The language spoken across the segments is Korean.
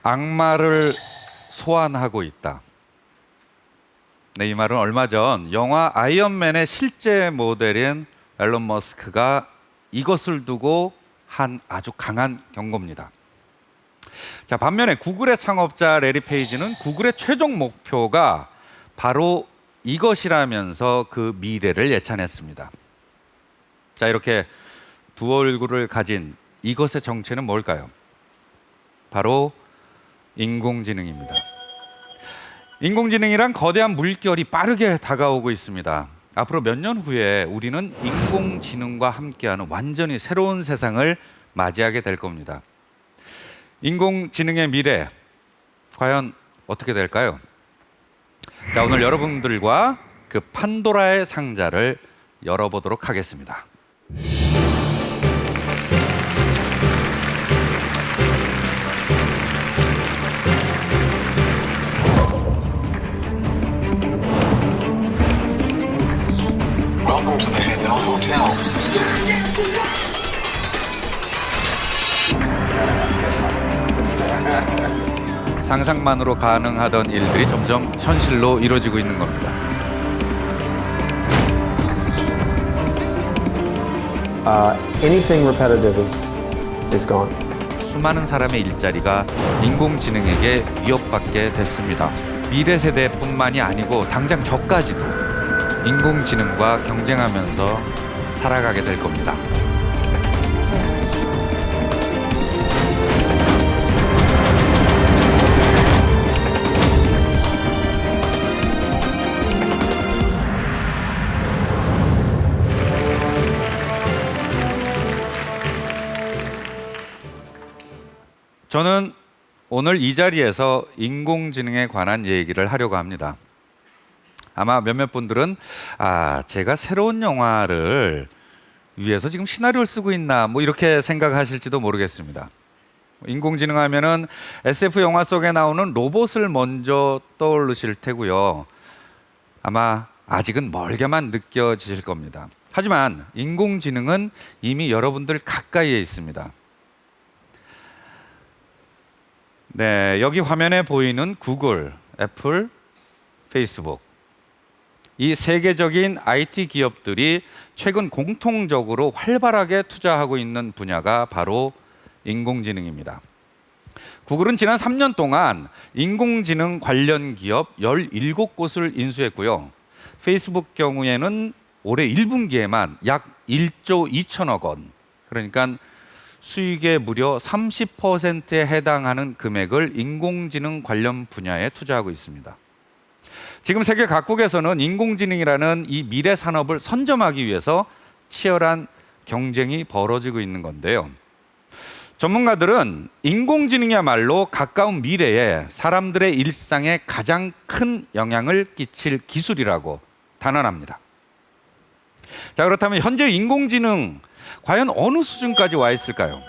악마를 소환하고 있다. 네, 이 말은 얼마 전 영화 아이언맨의 실제 모델인 앨런 머스크가 이것을 두고 한 아주 강한 경고입니다. 자, 반면에 구글의 창업자 레리 페이지는 구글의 최종 목표가 바로 이것이라면서 그 미래를 예찬했습니다. 자, 이렇게 두 얼굴을 가진 이것의 정체는 뭘까요? 바로 인공지능입니다. 인공지능이란 거대한 물결이 빠르게 다가오고 있습니다. 앞으로 몇 년 후에 우리는 인공지능과 함께하는 완전히 새로운 세상을 맞이하게 될 겁니다. 인공지능의 미래, 과연 어떻게 될까요? 자, 오늘 여러분들과 그 판도라의 상자를 열어보도록 하겠습니다. Welcome to the Handel Hotel. 상상만으로 가능하던 일들이 점점 현실로 이루어지고 있는 겁니다. Anything repetitive is gone. 수많은 사람의 일자리가 인공지능에게 위협받게 됐습니다. 미래 세대뿐만이 아니고 당장 저까지도 인공지능과 경쟁하면서 살아가게 될 겁니다. 저는 오늘 이 자리에서 인공지능에 관한 얘기를 하려고 합니다. 아마 몇몇 분들은 제가 새로운 영화를 위해서 지금 시나리오를 쓰고 있나 뭐 이렇게 생각하실지도 모르겠습니다. 인공지능 하면은 SF 영화 속에 나오는 로봇을 먼저 떠올리실 테고요. 아마 아직은 멀게만 느껴지실 겁니다. 하지만 인공지능은 이미 여러분들 가까이에 있습니다. 네, 여기 화면에 보이는 구글, 애플, 페이스북, 이 세계적인 IT 기업들이 최근 공통적으로 활발하게 투자하고 있는 분야가 바로 인공지능입니다. 구글은 지난 3년 동안 인공지능 관련 기업 17곳을 인수했고요. 페이스북 경우에는 올해 1분기에만 약 1조 2천억 원, 그러니까 수익의 무려 30%에 해당하는 금액을 인공지능 관련 분야에 투자하고 있습니다. 지금 세계 각국에서는 인공지능이라는 이 미래 산업을 선점하기 위해서 치열한 경쟁이 벌어지고 있는 건데요. 전문가들은 인공지능이야말로 가까운 미래에 사람들의 일상에 가장 큰 영향을 끼칠 기술이라고 단언합니다. 자, 그렇다면 현재 인공지능 과연 어느 수준까지 와 있을까요?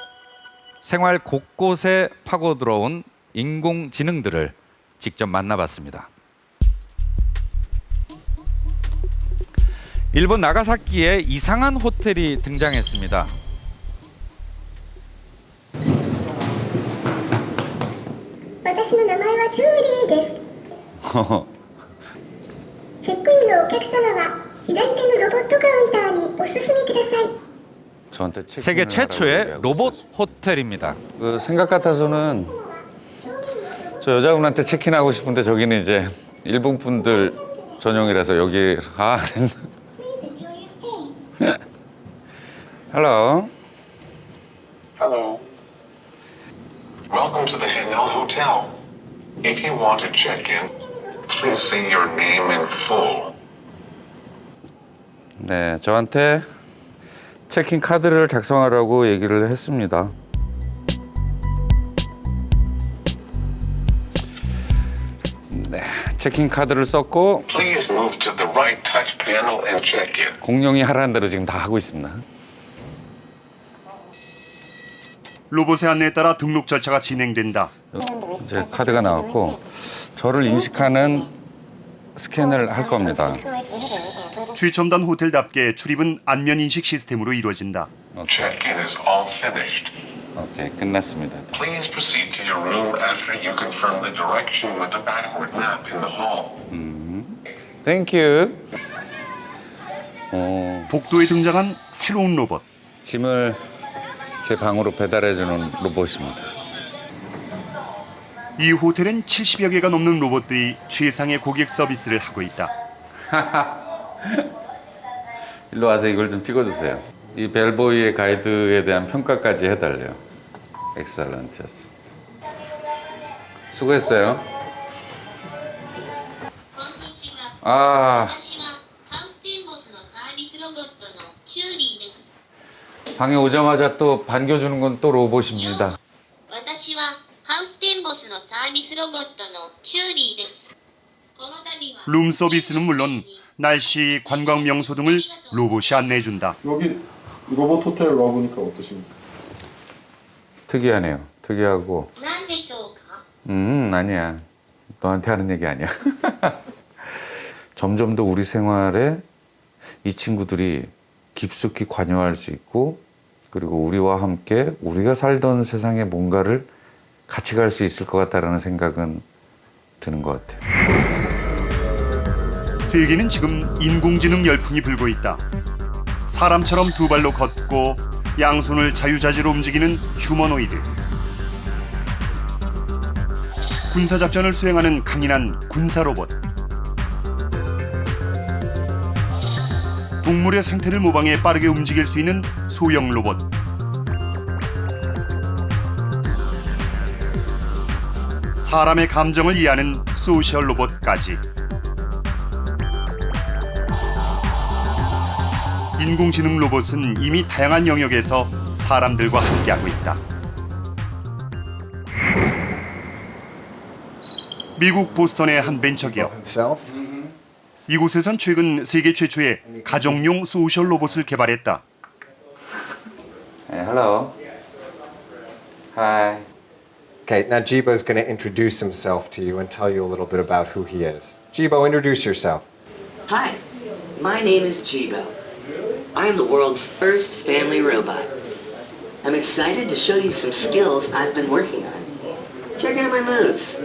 생활 곳곳에 파고들어온 인공지능들을 직접 만나봤습니다. 일본 나가사키에 이상한 호텔이 등장했습니다. 私の名前はジューリーです。チェックインのお客様は左手のロボットカウンターにお進みください。 세계 최초의 로봇 호텔입니다. 그 생각 같아서는 저 여자분한테 체크인하고 싶은데 저기는 이제 일본 분들 전용이라서 여기 Hello. Hello. Welcome to the Handel Hotel. If you want to check in, please say your name in full. 네, 저한테 체크인 카드를 작성하라고 얘기를 했습니다. 네, 체크인 카드를 썼고 Please move to the right touch panel and check in. 공룡이 하라는 대로 지금 다 하고 있습니다. 로봇의 안내에 따라 등록 절차가 진행된다. 이제 카드가 나왔고 저를 인식하는 스캔을 할 겁니다. 최첨단 호텔답게 출입은 안면 인식 시스템으로 이루어진다. Check-in is all finished. 오케이, 끝났습니다. Please proceed to your room after you confirm the direction with the backward map in the hall. 땡큐. 복도에 등장한 새로운 로봇. 짐을 제 방으로 배달해주는 로봇입니다. 이 호텔엔 70여 개가 넘는 로봇들이 최상의 고객 서비스를 하고 있다. 일로 와서 이걸 좀 찍어주세요. 이 벨보이의 가이드에 대한 평가까지 해달래요. 엑셀런트였습니다. 수고했어요. 아, 방에 오자마자 또 반겨주는 건 또 로봇입니다. 私はハウステンボスのサービスロボットのチューリーです。この度は 룸 서비스는 물론 날씨, 관광 명소 등을 로봇이 안내해준다. 여기 로봇 호텔 와보니까 어떠십니까? 특이하네요. 특이하고 何でしょうか。 아니야. 너한테 하는 얘기 아니야. 점점 더 우리 생활에 이 친구들이 깊숙이 관여할 수 있고 그리고 우리와 함께 우리가 살던 세상에 뭔가를 같이 갈 수 있을 것 같다라는 생각은 드는 것 같아요. 세계는 지금 인공지능 열풍이 불고 있다. 사람처럼 두 발로 걷고 양손을 자유자재로 움직이는 휴머노이드. 군사작전을 수행하는 강인한 군사로봇. 동물의 생태를 모방해 빠르게 움직일 수 있는 소형 로봇. 사람의 감정을 이해하는 소셜 로봇까지. 인공지능 로봇은 이미 다양한 영역에서 사람들과 함께하고 있다. 미국 보스턴의 한 벤처기업. 이곳에선 최근 세계 최초의 가정용 소셜 로봇을 개발했다. Hello. Hi. Okay, now Jibo's going to introduce himself to you and tell you a little bit about who he is. Jibo, introduce yourself. Hi, my name is Jibo. I am the world's first family robot. I'm excited to show you some skills I've been working on. Check out my moves.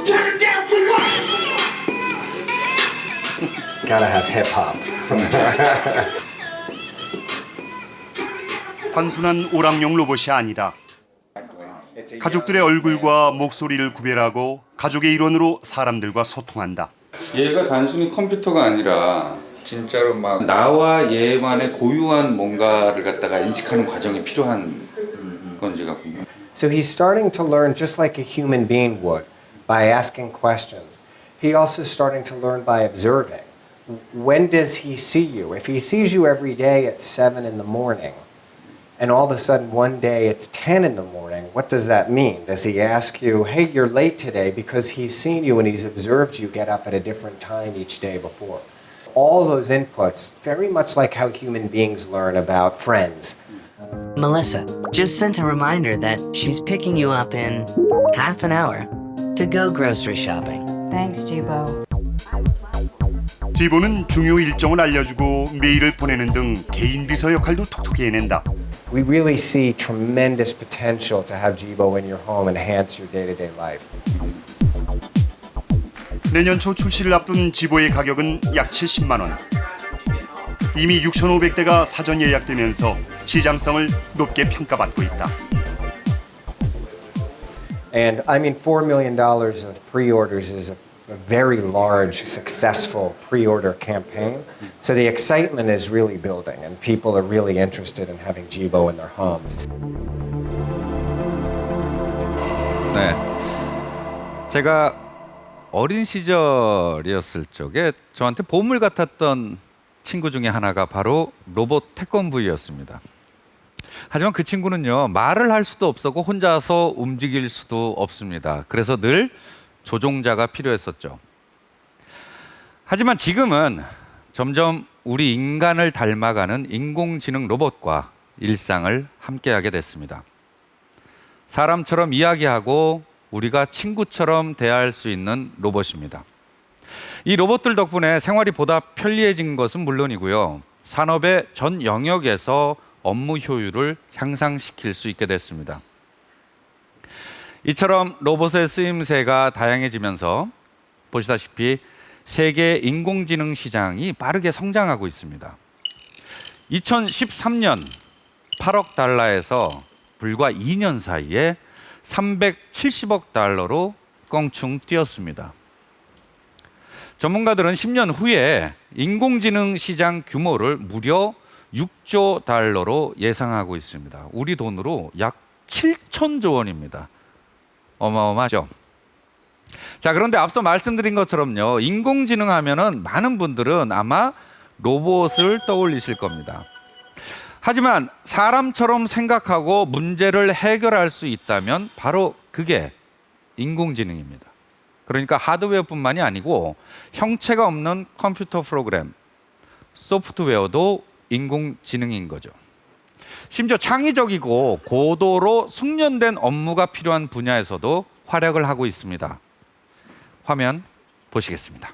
Turn down for what? Gotta have hip hop. 단순한 오락용 로봇이 아니다. 가족들의 얼굴과 목소리를 구별하고 가족의 일원으로 사람들과 소통한다. 얘가 단순히 컴퓨터가 아니라 진짜로 막 나와 얘만의 고유한 뭔가를 갖다가 인식하는 과정이 필요한 건지 같군요. So he's starting to learn just like a human being would by asking questions. He also starting to learn by observing. When does he see you? If he sees you every day at 7 in the morning, and all of a sudden one day it's 10 in the morning, what does that mean? Does he ask you, hey, you're late today, because he's seen you and he's observed you get up at a different time each day before? All those inputs, very much like how human beings learn about friends. Melissa just sent a reminder that she's picking you up in half an hour to go grocery shopping. Thanks, Jibo. 지보는 중요 일정을 알려주고 메일을 보내는 등 개인 비서 역할도 톡톡히 해낸다. We really see tremendous potential to have Jibo in your home and enhance your day-to-day life. 내년 초 출시를 앞둔 지보의 가격은 약 70만 원. 이미 6,500대가 사전 예약되면서 시장성을 높게 평가받고 있다. And I mean, $4 million of pre-orders is a very large, successful pre-order campaign. So the excitement is really building, and people are really interested in having Jibo in their homes. 네, 제가 어린 시절이었을 적에 저한테 보물 같았던 친구 중에 하나가 바로 로봇 태권브이였습니다. 하지만 그 친구는요, 말을 할 수도 없었고 혼자서 움직일 수도 없습니다. 그래서 늘 조종자가 필요했었죠. 하지만 지금은 점점 우리 인간을 닮아가는 인공지능 로봇과 일상을 함께하게 됐습니다. 사람처럼 이야기하고 우리가 친구처럼 대할 수 있는 로봇입니다. 이 로봇들 덕분에 생활이 보다 편리해진 것은 물론이고요. 산업의 전 영역에서 업무 효율을 향상시킬 수 있게 됐습니다. 이처럼 로봇의 쓰임새가 다양해지면서 보시다시피 세계 인공지능 시장이 빠르게 성장하고 있습니다. 2013년 8억 달러에서 불과 2년 사이에 370억 달러로 껑충 뛰었습니다. 전문가들은 10년 후에 인공지능 시장 규모를 무려 6조 달러로 예상하고 있습니다. 우리 돈으로 약 7천조 원입니다. 어마어마하죠? 자, 그런데 앞서 말씀드린 것처럼요. 인공지능 하면은 많은 분들은 아마 로봇을 떠올리실 겁니다. 하지만 사람처럼 생각하고 문제를 해결할 수 있다면 바로 그게 인공지능입니다. 그러니까 하드웨어뿐만이 아니고 형체가 없는 컴퓨터 프로그램, 소프트웨어도 인공지능인 거죠. 심지어 창의적이고 고도로 숙련된 업무가 필요한 분야에서도 활약을 하고 있습니다. 화면 보시겠습니다.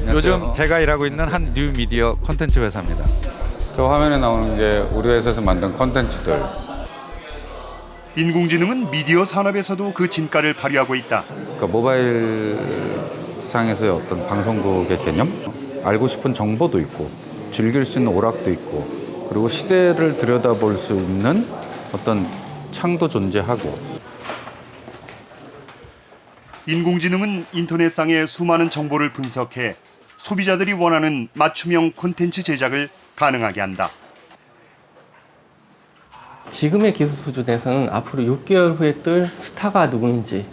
요즘 제가 일하고 있는 한 뉴미디어 콘텐츠 회사입니다. 저 화면에 나오는 게 우리 회사에서 만든 콘텐츠들. 인공지능은 미디어 산업에서도 그 진가를 발휘하고 있다. 그러니까 모바일 상에서의 어떤 방송국의 개념, 알고 싶은 정보도 있고 즐길 수 있는 오락도 있고 그리고 시대를 들여다볼 수 있는 어떤 창도 존재하고. 인공지능은 인터넷상의 수많은 정보를 분석해 소비자들이 원하는 맞춤형 콘텐츠 제작을 가능하게 한다. 지금의 기술 수준에서는 앞으로 6개월 후에 뜰 스타가 누구인지,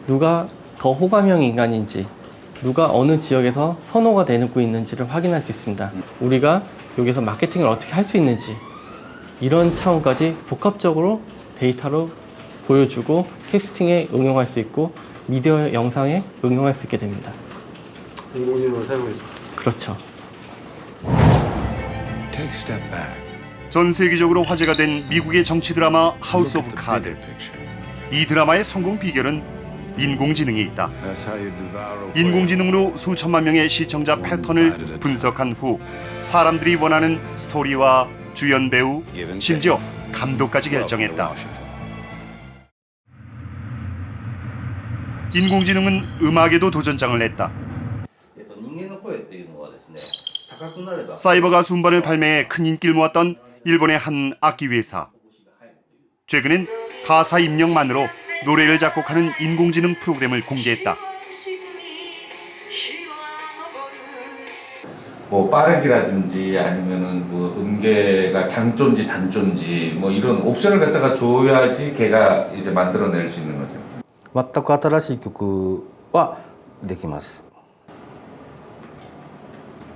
누가 더 호감형 인간인지, 누가 어느 지역에서 선호가 되고 있는지를 확인할 수 있습니다. 우리가 여기서 마케팅을 어떻게 할 수 있는지 이런 차원까지 복합적으로 데이터로 보여주고 캐스팅에 응용할 수 있고 미디어 영상에 응용할 수 있게 됩니다. 인공지능을 사용해서. 그렇죠. 전 세계적으로 화제가 된 미국의 정치 드라마 하우스 오브 카드. 이 드라마의 성공 비결은 인공지능에 있다. 인공지능으로 수천만 명의 시청자 패턴을 분석한 후 사람들이 원하는 스토리와 주연 배우, 심지어 감독까지 결정했다. 인공지능은 음악에도 도전장을 냈다. 사이버 가수 음반을 발매해 큰 인기를 모았던 일본의 한 악기 회사. 최근엔 가사 입력만으로 노래를 작곡하는 인공지능 프로그램을 공개했다. 뭐 빠르기라든지 아니면은 뭐 음계가 장조인지 단조인지 뭐 이런 옵션을 갖다가 줘야지 걔가 이제 만들어낼 수 있는 거죠. 全く新しい曲はできます。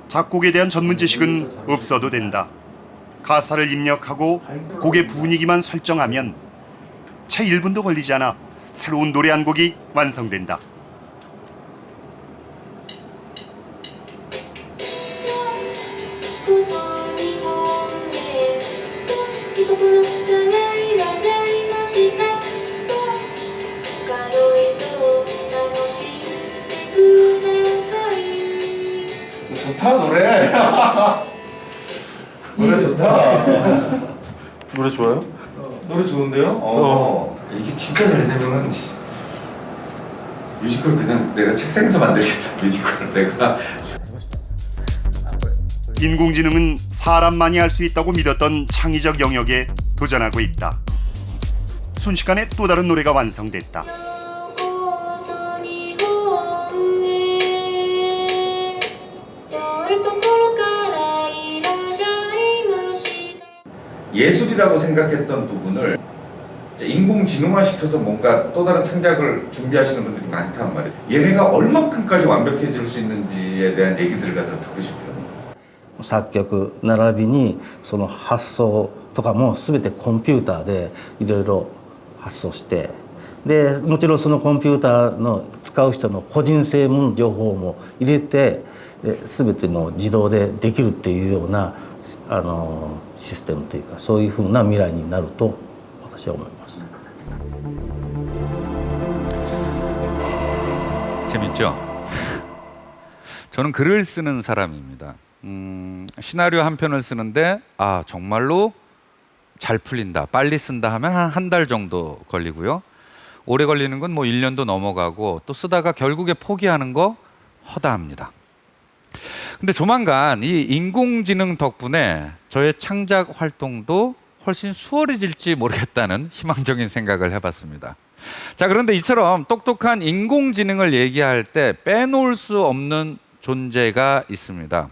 작곡에 대한 전문 지식은 없어도 된다. 가사를 입력하고 곡의 분위기만 설정하면 채 1분도 걸리지 않아 새로운 노래 한 곡이 완성된다. 좋다 노래. 노래 좋다. 노래 좋아요? 노래 좋은데요? 이게 진짜 잘 되면은 뮤지컬 그냥 내가 책상에서 만들겠다. 뮤지컬 내가. 인공지능은 사람만이 할 수 있다고 믿었던 창의적 영역에 도전하고 있다. 순식간에 또 다른 노래가 완성됐다. 예술이라고 생각했던 부분을 이제 인공지능화 시켜서 뭔가 또 다른 창작을 준비하시는 분들이 많단 말이에요. 얘네가 얼마큼까지 완벽해질 수 있는지에 대한 얘기들을 갖다 듣고 싶어요. 作曲並びにその発想とかも全てコンピューターでいろいろ発想してでもちろんそのコンピューターの使う人の個人性も情報も入れて全ての自動でできるっていうようなシステムというかそういうふうな未来になると私は思います。 재밌죠? 저는 글을 쓰는 사람입니다. 시나리오 한 편을 쓰는데 정말로 잘 풀린다, 빨리 쓴다 하면 한 달 정도 걸리고요. 오래 걸리는 건 뭐 1년도 넘어가고 또 쓰다가 결국에 포기하는 거 허다합니다. 근데 조만간 이 인공지능 덕분에 저의 창작 활동도 훨씬 수월해질지 모르겠다는 희망적인 생각을 해봤습니다. 자, 그런데 이처럼 똑똑한 인공지능을 얘기할 때 빼놓을 수 없는 존재가 있습니다.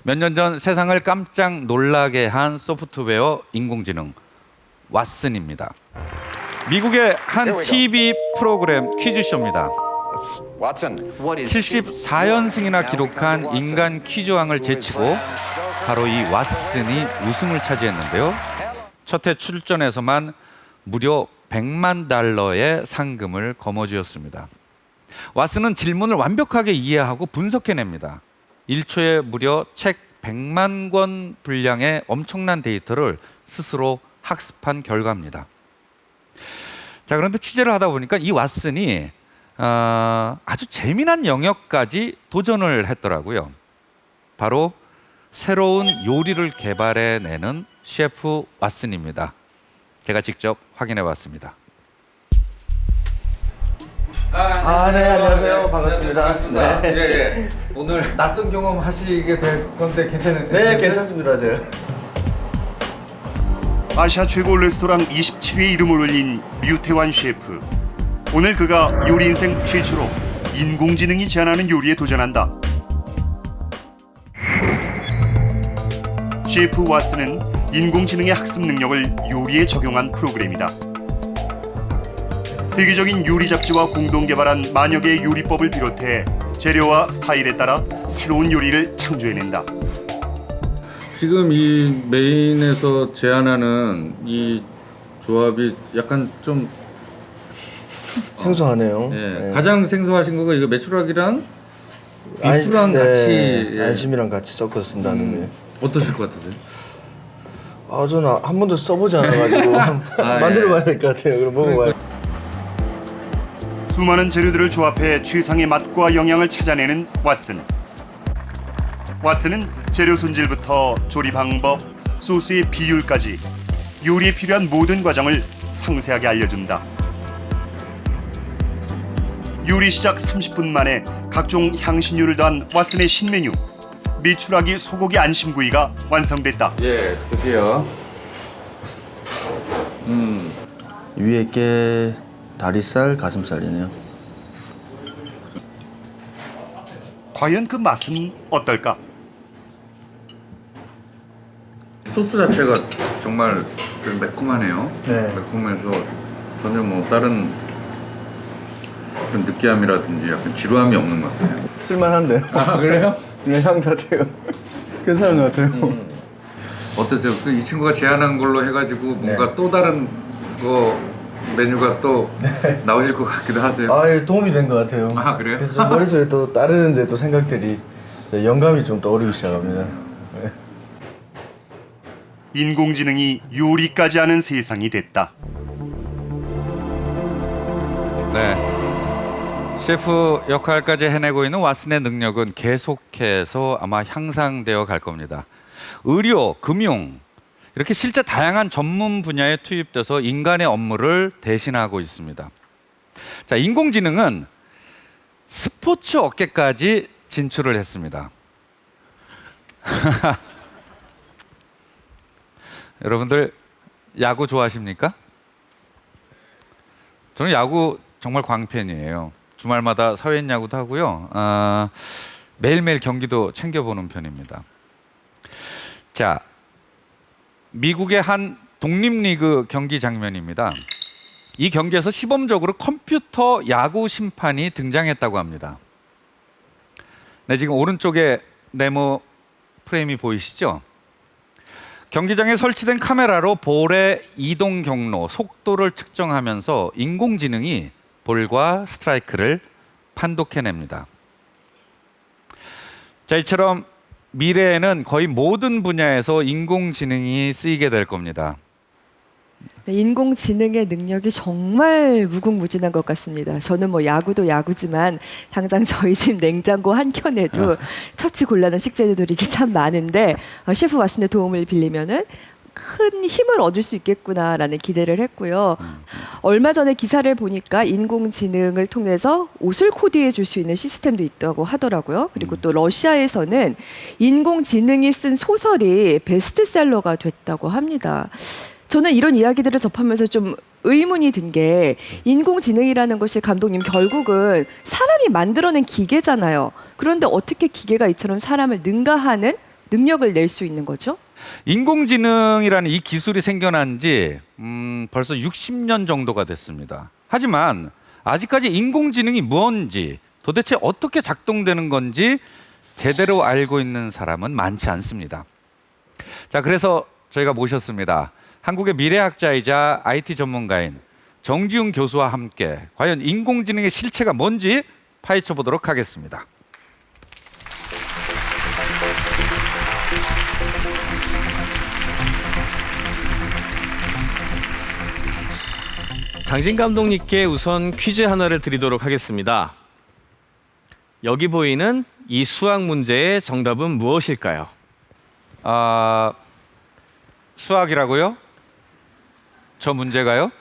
몇 년 전 세상을 깜짝 놀라게 한 소프트웨어 인공지능 왓슨입니다. 미국의 한 TV 프로그램 퀴즈쇼입니다. 74연승이나 기록한 인간 퀴즈왕을 제치고 바로 이 왓슨이 우승을 차지했는데요. 첫 해 출전에서만 무려 $100만 상금을 거머쥐었습니다. 왓슨은 질문을 완벽하게 이해하고 분석해냅니다. 1초에 무려 책 100만 권 분량의 엄청난 데이터를 스스로 학습한 결과입니다. 자, 그런데 취재를 하다 보니까 이 왓슨이 아주 재미난 영역까지 도전을 했더라고요. 바로 새로운 요리를 개발해내는 셰프 왓슨입니다. 제가 직접 확인해 봤습니다. 네, 안녕하세요. 반갑습니다. 예. 오늘 낯선 경험 하시게 될 건데 괜찮은가요? 네, 괜찮습니다. 제가. 아시아 최고 레스토랑 27위에 이름을 올린 류태환 셰프. 오늘 그가 요리 인생 최초로 인공지능이 제안하는 요리에 도전한다. 셰프 왓슨은 인공지능의 학습 능력을 요리에 적용한 프로그램이다. 세계적인 요리 잡지와 공동 개발한 만여 개의 요리법을 비롯해 재료와 스타일에 따라 새로운 요리를 창조해낸다. 지금 이 메인에서 제안하는 이 조합이 약간 좀 생소하네요. 네. 가장 생소하신 거가 이거 메추라기랑 비프랑 같이 안심이랑 같이 섞어서 쓴다는. 어떠실 것 같으세요? 저는 한 번도 써보지 않아가지고 만들어봐야 될 것 같아요. 그럼 먹어봐요. 수많은 재료들을 조합해 최상의 맛과 영양을 찾아내는 왓슨. 왓슨은 재료 손질부터 조리 방법, 소스의 비율까지 요리에 필요한 모든 과정을 상세하게 알려준다. 요리 시작 30분 만에 각종 향신료를 더한 왓슨의 신메뉴 메추라기 소고기 안심구이가 완성됐다. 예, 드디어. 위에 게 다리살, 가슴살이네요. 과연 그 맛은 어떨까? 소스 자체가 정말 좀 매콤하네요. 네. 매콤해서 전혀 뭐 다른 그런 느끼함이라든지 약간 지루함이 없는 것 같아요. 쓸만한데. 그래요? 그냥 향 자체가 괜찮은 것 같아요. 어떠세요? 이 친구가 제안한 걸로 해가지고 뭔가 또 다른 메뉴가 또 나오실 것 같기도 하세요. 도움이 된 것 같아요. 그래요? 그래서 머릿속에 또 다른 이제 또 생각들이 영감이 좀 떠오르기 시작합니다. 인공지능이 요리까지 하는 세상이 됐다. 네. 셰프 역할까지 해내고 있는 왓슨의 능력은 계속해서 아마 향상되어 갈 겁니다. 의료, 금융 이렇게 실제 다양한 전문 분야에 투입돼서 인간의 업무를 대신하고 있습니다. 자, 인공지능은 스포츠 업계까지 진출을 했습니다. 여러분들 야구 좋아하십니까? 저는 야구 정말 광팬이에요. 주말마다 사회인 야구도 하고요. 매일매일 경기도 챙겨보는 편입니다. 자, 미국의 한 독립리그 경기 장면입니다. 이 경기에서 시범적으로 컴퓨터 야구 심판이 등장했다고 합니다. 네, 지금 오른쪽에 네모 프레임이 보이시죠? 경기장에 설치된 카메라로 볼의 이동 경로, 속도를 측정하면서 인공지능이 볼과 스트라이크를 판독해냅니다. 자, 이처럼 미래에는 거의 모든 분야에서 인공지능이 쓰이게 될 겁니다. 네, 인공지능의 능력이 정말 무궁무진한 것 같습니다. 저는 뭐 야구도 야구지만 당장 저희 집 냉장고 한 켠에도 처치 곤란한 식재료들이 참 많은데 셰프 왓슨의 도움을 빌리면은 큰 힘을 얻을 수 있겠구나라는 기대를 했고요. 얼마 전에 기사를 보니까 인공지능을 통해서 옷을 코디해 줄 수 있는 시스템도 있다고 하더라고요. 그리고 또 러시아에서는 인공지능이 쓴 소설이 베스트셀러가 됐다고 합니다. 저는 이런 이야기들을 접하면서 좀 의문이 든 게 인공지능이라는 것이 감독님 결국은 사람이 만들어낸 기계잖아요. 그런데 어떻게 기계가 이처럼 사람을 능가하는 능력을 낼 수 있는 거죠? 인공지능이라는 이 기술이 생겨난 지 벌써 60년 정도가 됐습니다. 하지만 아직까지 인공지능이 뭔지 도대체 어떻게 작동되는 건지 제대로 알고 있는 사람은 많지 않습니다. 자, 그래서 저희가 모셨습니다. 한국의 미래학자이자 IT 전문가인 정지훈 교수와 함께 과연 인공지능의 실체가 뭔지 파헤쳐 보도록 하겠습니다. 장진 감독님께 우선 퀴즈 하나를 드리도록 하겠습니다. 여기 보이는 이 수학 문제의 정답은 무엇일까요? 수학이라고요? 저 문제가요?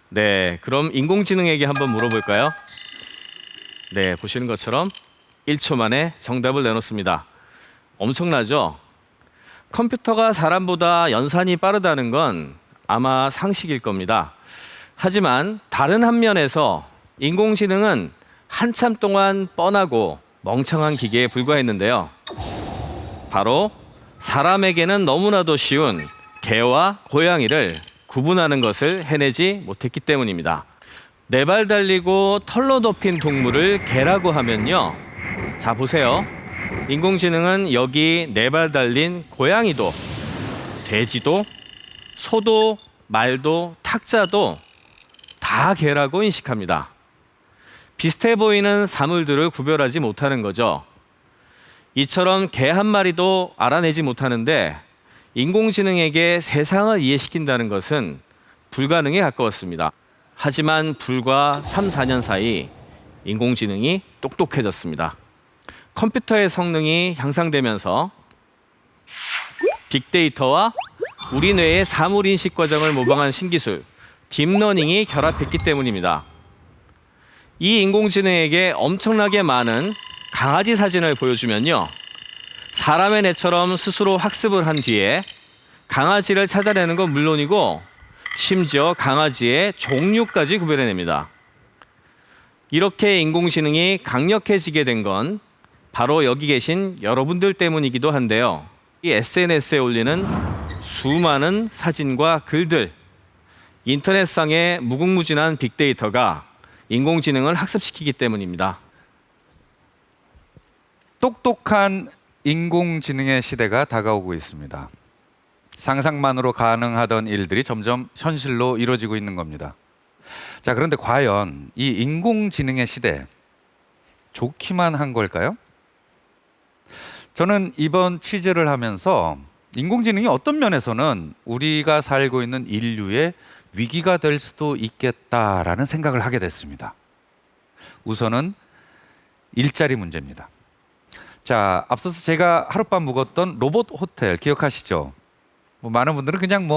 네, 그럼 인공지능에게 한번 물어볼까요? 네, 보시는 것처럼 1초 만에 정답을 내놓습니다. 엄청나죠? 컴퓨터가 사람보다 연산이 빠르다는 건 아마 상식일 겁니다. 하지만 다른 한 면에서 인공지능은 한참 동안 뻔하고 멍청한 기계에 불과했는데요. 바로 사람에게는 너무나도 쉬운 개와 고양이를 구분하는 것을 해내지 못했기 때문입니다. 네 발 달리고 털로 덮인 동물을 개라고 하면요. 자, 보세요. 인공지능은 여기 네 발 달린 고양이도, 돼지도, 소도, 말도, 탁자도 다 개라고 인식합니다. 비슷해 보이는 사물들을 구별하지 못하는 거죠. 이처럼 개 한 마리도 알아내지 못하는데 인공지능에게 세상을 이해시킨다는 것은 불가능에 가까웠습니다. 하지만 불과 3, 4년 사이 인공지능이 똑똑해졌습니다. 컴퓨터의 성능이 향상되면서 빅데이터와 우리 뇌의 사물인식 과정을 모방한 신기술 딥러닝이 결합했기 때문입니다. 이 인공지능에게 엄청나게 많은 강아지 사진을 보여주면요. 사람의 뇌처럼 스스로 학습을 한 뒤에 강아지를 찾아내는 건 물론이고 심지어 강아지의 종류까지 구별해냅니다. 이렇게 인공지능이 강력해지게 된 건 바로 여기 계신 여러분들 때문이기도 한데요. 이 SNS에 올리는 수많은 사진과 글들, 인터넷상의 무궁무진한 빅데이터가 인공지능을 학습시키기 때문입니다. 똑똑한 인공지능의 시대가 다가오고 있습니다. 상상만으로 가능하던 일들이 점점 현실로 이루어지고 있는 겁니다. 자, 그런데 과연 이 인공지능의 시대 좋기만 한 걸까요? 저는 이번 취재를 하면서 인공지능이 어떤 면에서는 우리가 살고 있는 인류의 위기가 될 수도 있겠다라는 생각을 하게 됐습니다. 우선은 일자리 문제입니다. 자, 앞서서 제가 하룻밤 묵었던 로봇 호텔 기억하시죠? 많은 분들은 그냥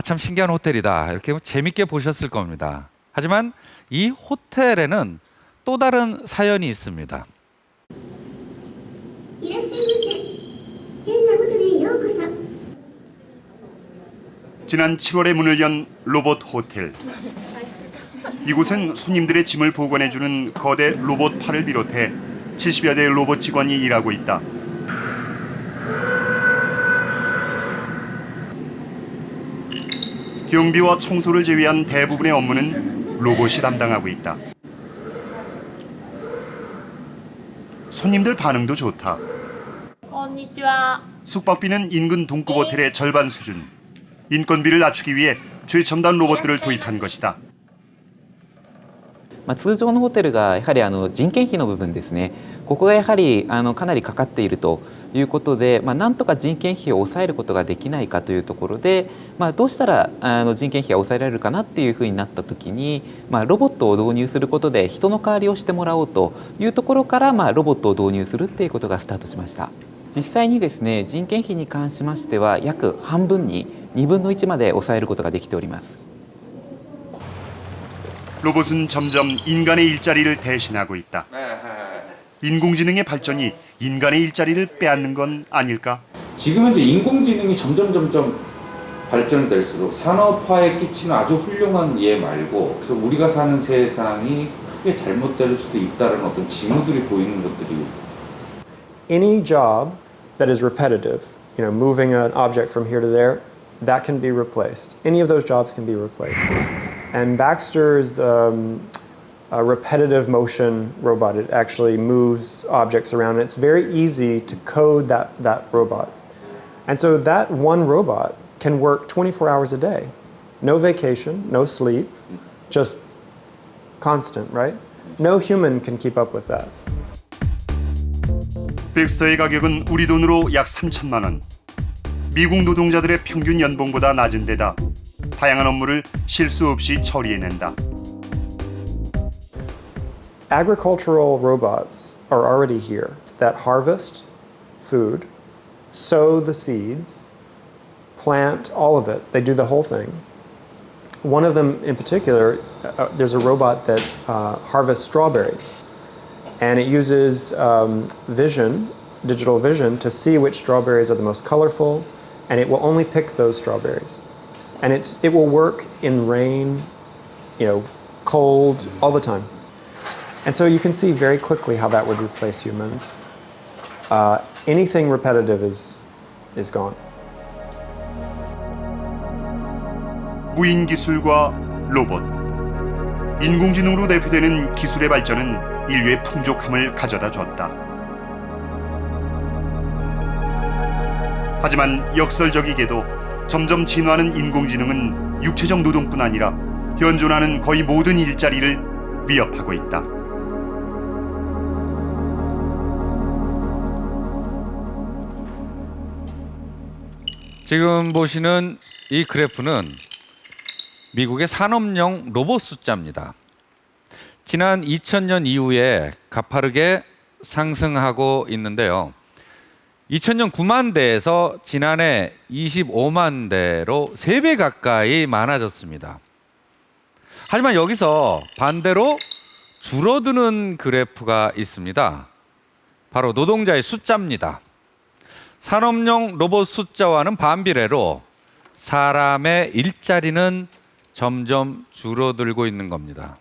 참 신기한 호텔이다 이렇게 재밌게 보셨을 겁니다. 하지만 이 호텔에는 또 다른 사연이 있습니다. 지난 7월에 문을 연 로봇 호텔. 이곳은 손님들의 짐을 보관해주는 거대 로봇 팔을 비롯해 70여 대의 로봇 직원이 일하고 있다. 경비와 청소를 제외한 대부분의 업무는 로봇이 담당하고 있다. 손님들 반응도 좋다. 숙박비는 인근 동급 호텔의 절반 수준. 인건비를 낮추기 위해 최첨단 로봇들을 도입한 것이다. 通常のホテルがやはり人件費の部分ですね。ここがやはりかなりかかっているということで、なんとか人件費を抑えることができないかというところで、どうしたら人件費が抑えられるかなっていうふうになった時に、ロボットを導入することで人の代わりをしてもらおうというところから、ロボットを導入するっていうことがスタートしました。実際にですね、人件費に関しましては約半分に2分の1まで抑えることができております。 로봇은 점점 인간의 일자리를 대신하고 있다. 인공지능의 발전이 인간의 일자리를 빼앗는 건 아닐까? 지금은 이제 인공지능이 점점 발전될수록 산업화에 끼치는 아주 훌륭한 예 말고, 그래서 우리가 사는 세상이 크게 잘못될 수도 있다는 어떤 징후들이 보이는 것들이. Any job that is repetitive, moving an object from here to there, that can be replaced. Any of those jobs can be replaced. And Baxter's a repetitive motion robot, it actually moves objects around, and it's very easy to code that robot. And so that one robot can work 24 hours a day. No vacation, no sleep, just constant, right? No human can keep up with that. 백스터의 가격은 우리 돈으로 약 3천만 원. 미국 노동자들의 평균 연봉보다 낮은 데다 다양한 업무를 실수 없이 처리해낸다. Agricultural robots are already here that harvest food, sow the seeds, plant all of it. They do the whole thing. One of them in particular, there's a robot that harvests strawberries. And it uses digital vision, to see which strawberries are the most colorful, and it will only pick those strawberries. And it will work in rain, cold, all the time. And so you can see very quickly how that would replace humans. Anything repetitive is gone. 무인 기술과 로봇, 인공지능으로 대표되는 기술의 발전은 인류의 풍족함을 가져다 줬다. 하지만 역설적이게도 점점 진화하는 인공지능은 육체적 노동뿐 아니라 현존하는 거의 모든 일자리를 위협하고 있다. 지금 보시는 이 그래프는 미국의 산업용 로봇 숫자입니다. 지난 2000년 이후에 가파르게 상승하고 있는데요. 2000년 9만 대에서 지난해 25만 대로 3배 가까이 많아졌습니다. 하지만 여기서 반대로 줄어드는 그래프가 있습니다. 바로 노동자의 숫자입니다. 산업용 로봇 숫자와는 반비례로 사람의 일자리는 점점 줄어들고 있는 겁니다.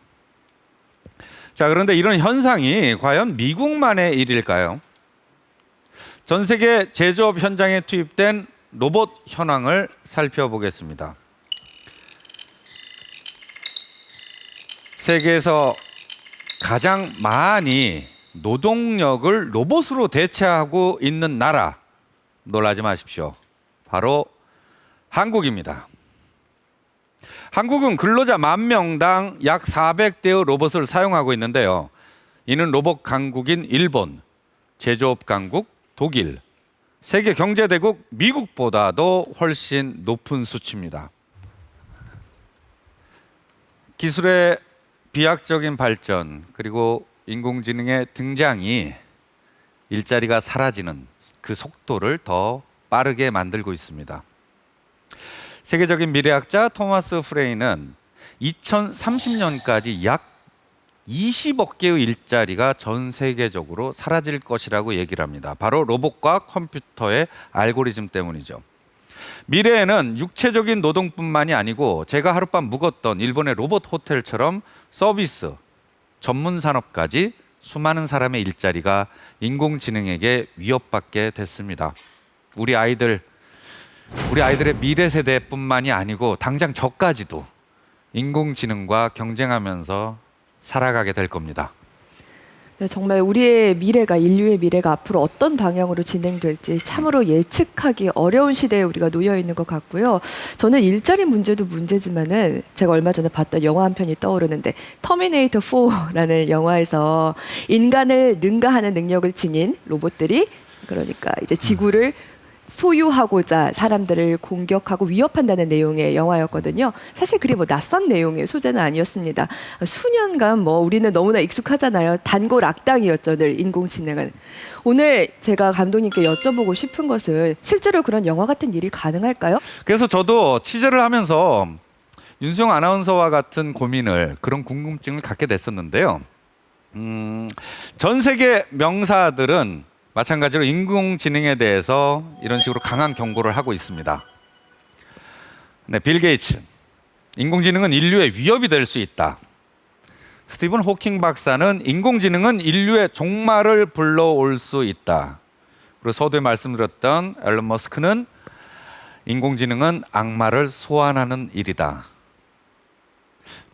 자, 그런데 이런 현상이 과연 미국만의 일일까요? 전 세계 제조업 현장에 투입된 로봇 현황을 살펴보겠습니다. 세계에서 가장 많이 노동력을 로봇으로 대체하고 있는 나라, 놀라지 마십시오. 바로 한국입니다. 한국은 근로자 10,000명당 약 400대의 로봇을 사용하고 있는데요. 이는 로봇 강국인 일본, 제조업 강국 독일, 세계 경제대국 미국보다도 훨씬 높은 수치입니다. 기술의 비약적인 발전 그리고 인공지능의 등장이 일자리가 사라지는 그 속도를 더 빠르게 만들고 있습니다. 세계적인 미래학자 토마스 프레이는 2030년까지 약 20억 개의 일자리가 전 세계적으로 사라질 것이라고 얘기를 합니다. 바로 로봇과 컴퓨터의 알고리즘 때문이죠. 미래에는 육체적인 노동뿐만이 아니고 제가 하룻밤 묵었던 일본의 로봇 호텔처럼 서비스, 전문 산업까지 수많은 사람의 일자리가 인공지능에게 위협받게 됐습니다. 우리 아이들의 미래 세대뿐만이 아니고 당장 저까지도 인공지능과 경쟁하면서 살아가게 될 겁니다. 네, 정말 우리의 미래가 인류의 미래가 앞으로 어떤 방향으로 진행될지 참으로 예측하기 어려운 시대에 우리가 놓여 있는 것 같고요. 저는 일자리 문제도 문제지만은 제가 얼마 전에 봤던 영화 한 편이 떠오르는데 터미네이터 4라는 영화에서 인간을 능가하는 능력을 지닌 로봇들이 그러니까 이제 지구를 소유하고자 사람들을 공격하고 위협한다는 내용의 영화였거든요. 사실 그리 뭐 낯선 내용의 소재는 아니었습니다. 수년간 뭐 우리는 너무나 익숙하잖아요. 단골 악당이었죠, 늘 인공지능은. 오늘 제가 감독님께 여쭤보고 싶은 것은 실제로 그런 영화 같은 일이 가능할까요? 그래서 저도 취재를 하면서 윤수영 아나운서와 같은 고민을, 그런 궁금증을 갖게 됐었는데요. 전 세계 명사들은 마찬가지로 인공지능에 대해서 이런 식으로 강한 경고를 하고 있습니다. 네, 빌 게이츠, 인공지능은 인류의 위협이 될 수 있다. 스티븐 호킹 박사는 인공지능은 인류의 종말을 불러올 수 있다. 그리고 서두에 말씀드렸던 앨런 머스크는 인공지능은 악마를 소환하는 일이다.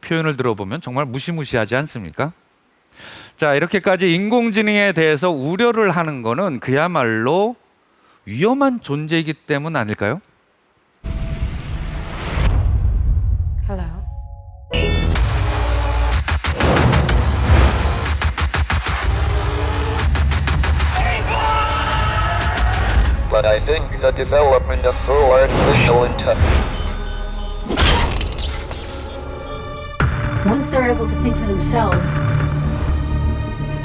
표현을 들어보면 정말 무시무시하지 않습니까? 자, 이렇게까지 인공지능에 대해서 우려를 하는 거는 그야말로 위험한 존재이기 때문 아닐까요? Hello. But I think the development of full artificial intelligence. Once they're able to think for themselves,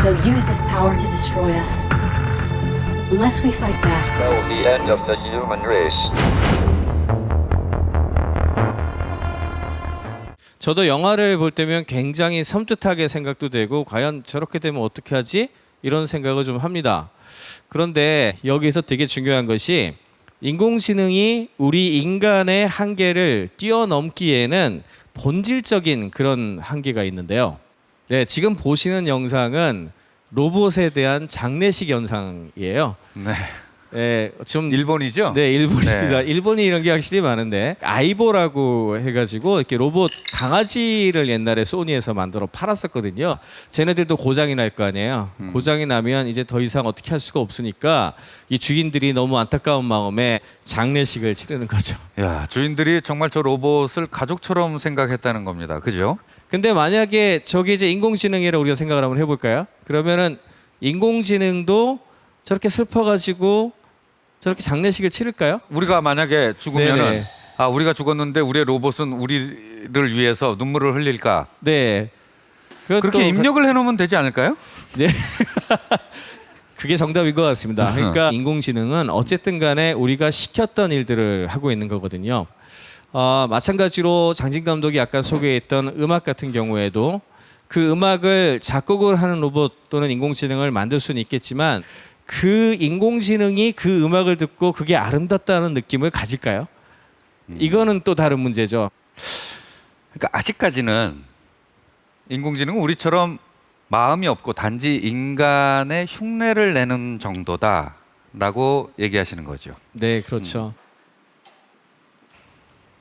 they'll use this power to destroy us. Unless we fight back. Spell the end of the human race. 저도 영화를 볼 때면 굉장히 섬뜩하게 생각도 되고 과연 저렇게 되면 어떻게 하지? 이런 생각을 좀 합니다. 그런데 여기서 되게 중요한 것이 인공지능이 우리 인간의 한계를 뛰어넘기에는 본질적인 그런 한계가 있는데요. 네, 지금 보시는 영상은 로봇에 대한 장례식 영상이에요. 네. 네, 좀 일본이죠? 네, 일본입니다. 네. 일본이 이런 게 확실히 많은데 아이보라고 해가지고 이렇게 로봇 강아지를 옛날에 소니에서 만들어 팔았었거든요. 쟤네들도 고장이 날 거 아니에요. 고장이 나면 이제 더 이상 어떻게 할 수가 없으니까 이 주인들이 너무 안타까운 마음에 장례식을 치르는 거죠. 야, 주인들이 정말 저 로봇을 가족처럼 생각했다는 겁니다. 그죠? 근데 만약에 저게 이제 인공지능이라고 우리가 생각을 한번 해볼까요? 그러면은 인공지능도 저렇게 슬퍼가지고 저렇게 장례식을 치를까요? 우리가 만약에 죽으면은 네네. 아, 우리가 죽었는데 우리의 로봇은 우리를 위해서 눈물을 흘릴까? 네. 그렇게 입력을 해놓으면 되지 않을까요? 네. 그게 정답인 것 같습니다. 그러니까 인공지능은 어쨌든 간에 우리가 시켰던 일들을 하고 있는 거거든요. 마찬가지로 장진 감독이 아까 소개했던 음악 같은 경우에도 그 음악을 작곡을 하는 로봇 또는 인공지능을 만들 수는 있겠지만 그 인공지능이 그 음악을 듣고 그게 아름답다는 느낌을 가질까요? 이거는 또 다른 문제죠. 그러니까 아직까지는 인공지능은 우리처럼 마음이 없고 단지 인간의 흉내를 내는 정도다라고 얘기하시는 거죠. 네, 그렇죠.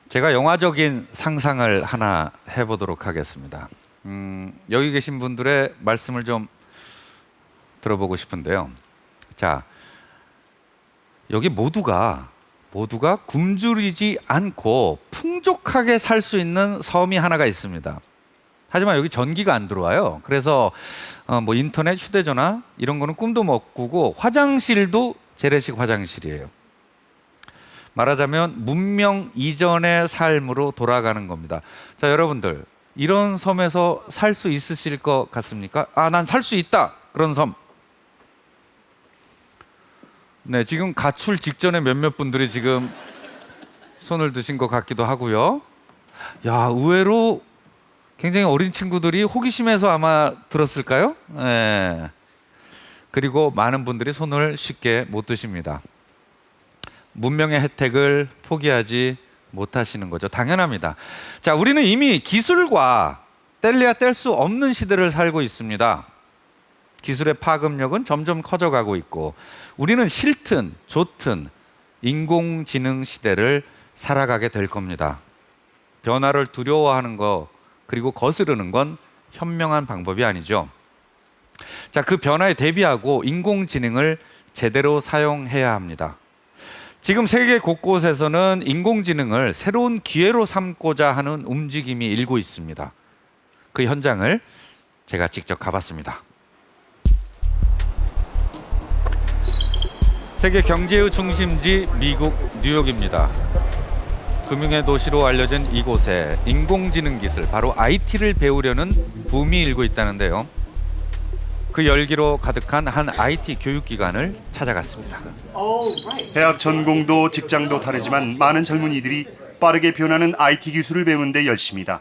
제가 영화적인 상상을 하나 해보도록 하겠습니다. 여기 계신 분들의 말씀을 좀 들어보고 싶은데요. 자, 여기 모두가 굶주리지 않고 풍족하게 살 수 있는 섬이 하나가 있습니다. 하지만 여기 전기가 안 들어와요. 그래서 뭐 인터넷, 휴대전화 이런 거는 꿈도 못 꾸고 화장실도 재래식 화장실이에요. 말하자면 문명 이전의 삶으로 돌아가는 겁니다. 자, 여러분들 이런 섬에서 살 수 있으실 것 같습니까? 아, 난 살 수 있다. 그런 섬. 네, 지금 가출 직전에 몇몇 분들이 지금 손을 드신 것 같기도 하고요. 야, 의외로 굉장히 어린 친구들이 호기심에서 아마 들었을까요? 네. 그리고 많은 분들이 손을 쉽게 못 드십니다. 문명의 혜택을 포기하지 못하시는 거죠. 당연합니다. 자, 우리는 이미 기술과 뗄래야 뗄 수 없는 시대를 살고 있습니다. 기술의 파급력은 점점 커져가고 있고 우리는 싫든 좋든 인공지능 시대를 살아가게 될 겁니다. 변화를 두려워하는 거 그리고 거스르는 건 현명한 방법이 아니죠. 자, 그 변화에 대비하고 인공지능을 제대로 사용해야 합니다. 지금 세계 곳곳에서는 인공지능을 새로운 기회로 삼고자 하는 움직임이 일고 있습니다. 그 현장을 제가 직접 가봤습니다. 세계 경제의 중심지 미국 뉴욕입니다. 금융의 도시로 알려진 이곳에 인공지능 기술, 바로 IT를 배우려는 붐이 일고 있다는데요. 그 열기로 가득한 한 IT 교육기관을 찾아갔습니다. 대학 전공도 직장도 다르지만 많은 젊은이들이 빠르게 변하는 IT 기술을 배우는 데 열심이다.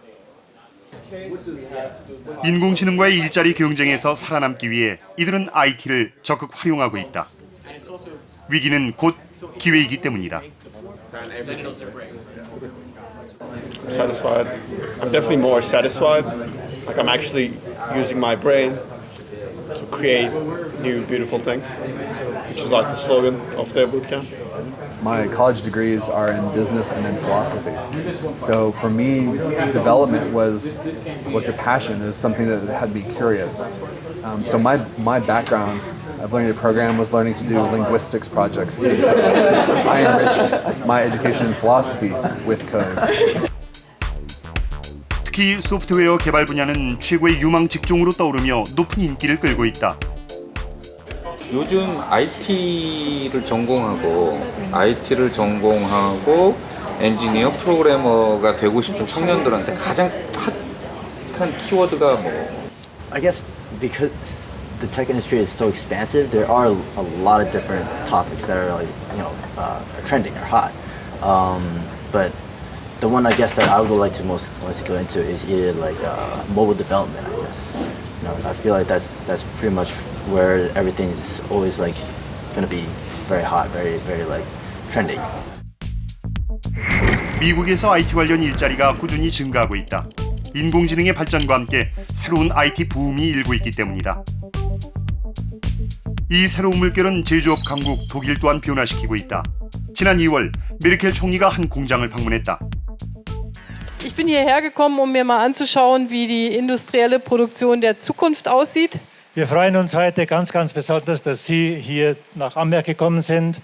인공지능과의 일자리 경쟁에서 살아남기 위해 이들은 IT를 적극 활용하고 있다. 위기는 곧 기회이기 때문이다. Satisfied. I'm definitely more satisfied. Like I'm actually using my brain to create new beautiful things, which is like the slogan of their bootcamp. My college degrees are in business and in philosophy. So for me, development was a passion. It was something that had me curious. So my background, I've learned to program, was learning to do linguistics projects. I enriched my education in philosophy with code. 특히 소프트웨어 개발 분야는 최고의 유망 직종으로 떠오르며 높은 인기를 끌고 있다. 요즘 IT를 전공하고 엔지니어, 프로그래머가 되고 싶은 청년들한테 가장 핫한 키워드가 뭐? I guess because the tech industry is so expansive, there are a lot of different topics that are like, trending or hot. But the one I guess that I would like to most go into is either like mobile development. I guess I feel like that's pretty much where everything is always like going to be very hot, very like trending. 미국에서 IT 관련 일자리가 꾸준히 증가하고 있다. 인공지능의 발전과 함께 새로운 IT 붐이 일고 있기 때문이다. 이 새로운 물결은 제조업 강국 독일 또한 변화시키고 있다. 지난 2월 메르켈 총리가 한 공장을 방문했다. Ich bin hierher gekommen, um mir mal anzuschauen, wie die industrielle Produktion der Zukunft aussieht. Wir freuen uns heute ganz besonders, dass Sie hier nach Amberg gekommen sind,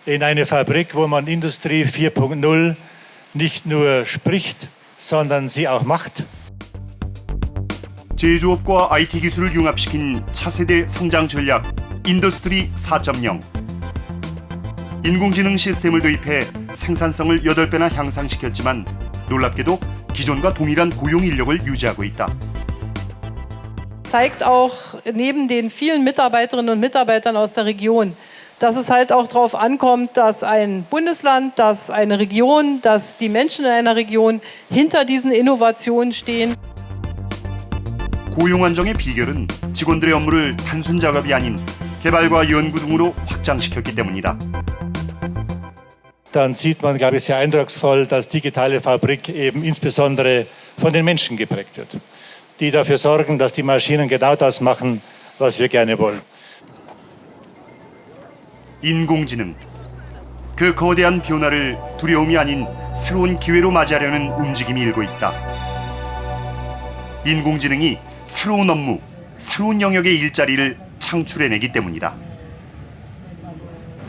in eine Fabrik, wo man Industrie 4.0 nicht nur spricht, sondern sie auch macht. 제조업과 IT 기술을 융합시킨 차세대 성장 전략 인더스트리 4.0. 인공지능 시스템을 도입해 생산성을 8배나 향상시켰지만 놀랍게도 기존과 동일한 고용 인력을 유지하고 있다. Zeigt auch neben den vielen Mitarbeiterinnen und Mitarbeitern aus der Region, dass es halt auch darauf ankommt, dass ein Bundesland, dass eine Region, dass die Menschen in einer Region hinter diesen Innovationen stehen. 고용 안정의 비결은 직원들의 업무를 단순 작업이 아닌 개발과 연구 등으로 확장시켰기 때문이다. Dann sieht man, glaube ich, sehr eindrucksvoll, dass digitale Fabrik eben insbesondere von den Menschen geprägt wird, die dafür sorgen, dass die Maschinen genau das machen, was wir gerne wollen. 인공지능, 그 거대한 변화를 두려움이 아닌 새로운 기회로 맞이하려는 움직임이 일고 있다. 인공지능이 새로운 업무, 새로운 영역의 일자리를 창출해내기 때문이다.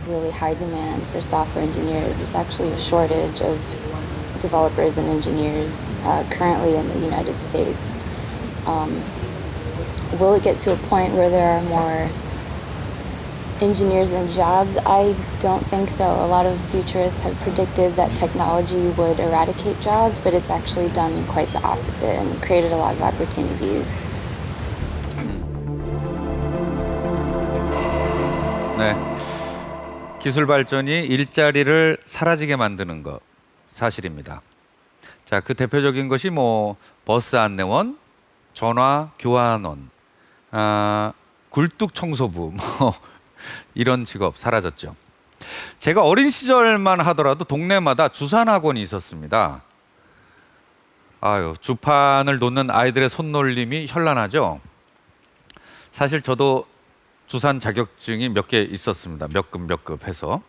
Really high demand for software engineers. There's actually a shortage of developers and engineers currently in the United States. Will it get to a point where there are more engineers than jobs? I don't think so. A lot of futurists have predicted that technology would eradicate jobs, but it's actually done quite the opposite and created a lot of opportunities. 네. 기술 발전이 일자리를 사라지게 만드는 것 사실입니다. 자, 그 대표적인 것이 뭐 버스 안내원, 전화 교환원, 굴뚝 청소부 뭐 이런 직업 사라졌죠. 제가 어린 시절만 하더라도 동네마다 주산학원이 있었습니다. 주판을 놓는 아이들의 손놀림이 현란하죠. 사실 저도 주산 자격증이 몇 개 있었습니다. 몇 급 해서